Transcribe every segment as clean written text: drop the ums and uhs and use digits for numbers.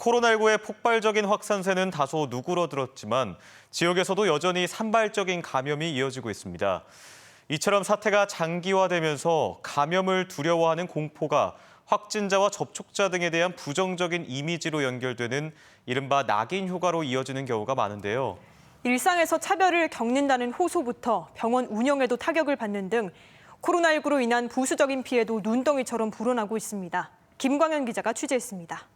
코로나19의 폭발적인 확산세는 다소 누그러들었지만 지역에서도 여전히 산발적인 감염이 이어지고 있습니다. 이처럼 사태가 장기화되면서 감염을 두려워하는 공포가 확진자와 접촉자 등에 대한 부정적인 이미지로 연결되는 이른바 낙인 효과로 이어지는 경우가 많은데요. 일상에서 차별을 겪는다는 호소부터 병원 운영에도 타격을 받는 등 코로나19로 인한 부수적인 피해도 눈덩이처럼 불어나고 있습니다. 김광현 기자가 취재했습니다.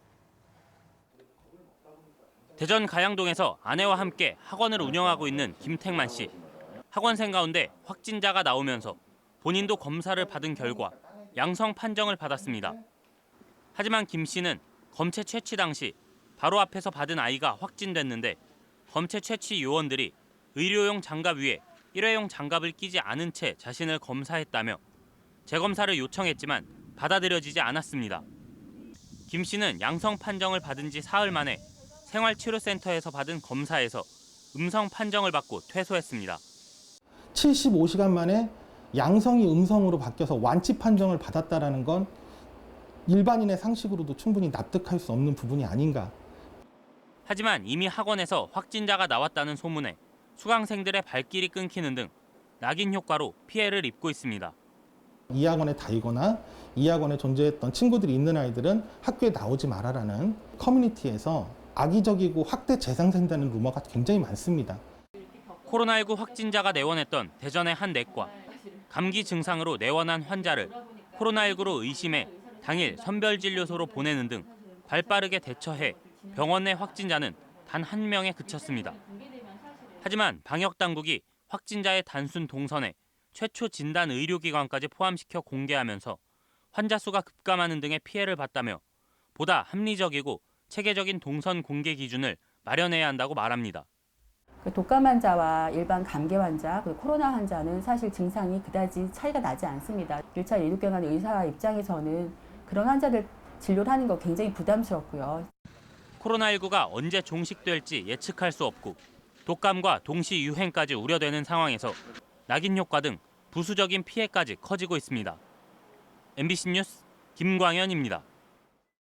대전 가양동에서 아내와 함께 학원을 운영하고 있는 김택만 씨. 학원생 가운데 확진자가 나오면서 본인도 검사를 받은 결과 양성 판정을 받았습니다. 하지만 김 씨는 검체 채취 당시 바로 앞에서 받은 아이가 확진됐는데 검체 채취 요원들이 의료용 장갑 위에 일회용 장갑을 끼지 않은 채 자신을 검사했다며 재검사를 요청했지만 받아들여지지 않았습니다. 김 씨는 양성 판정을 받은 지 사흘 만에 생활치료센터에서 받은 검사에서 음성 판정을 받고 퇴소했습니다. 75시간 만에 양성이 음성으로 바뀌어서 완치 판정을 받았다는 건 일반인의 상식으로도 충분히 납득할 수 없는 부분이 아닌가. 하지만 이미 학원에서 확진자가 나왔다는 소문에 수강생들의 발길이 끊기는 등 낙인 효과로 피해를 입고 있습니다. 이 학원에 다니거나 이 학원에 존재했던 친구들이 있는 아이들은 학교에 나오지 말아라는 커뮤니티에서 악의적이고 확대 재생산되는 루머가 굉장히 많습니다. 코로나19 확진자가 내원했던 대전의 한 내과. 감기 증상으로 내원한 환자를 코로나19로 의심해 당일 선별진료소로 보내는 등 발빠르게 대처해 병원 내 확진자는 단 한 명에 그쳤습니다. 하지만 방역당국이 확진자의 단순 동선에 최초 진단 의료기관까지 포함시켜 공개하면서 환자 수가 급감하는 등의 피해를 봤다며 보다 합리적이고 체계적인 동선 공개 기준을 마련해야 한다고 말합니다. 독감 환자와 일반 감기 환자, 그리고 코로나 환자는 사실 증상이 그다지 차이가 나지 않습니다. 1차 예독경한 의사 입장에서는 그런 환자들 진료를 하는 거 굉장히 부담스럽고요. 코로나19가 언제 종식될지 예측할 수 없고 독감과 동시 유행까지 우려되는 상황에서 낙인 효과 등 부수적인 피해까지 커지고 있습니다. MBC 뉴스 김광현입니다.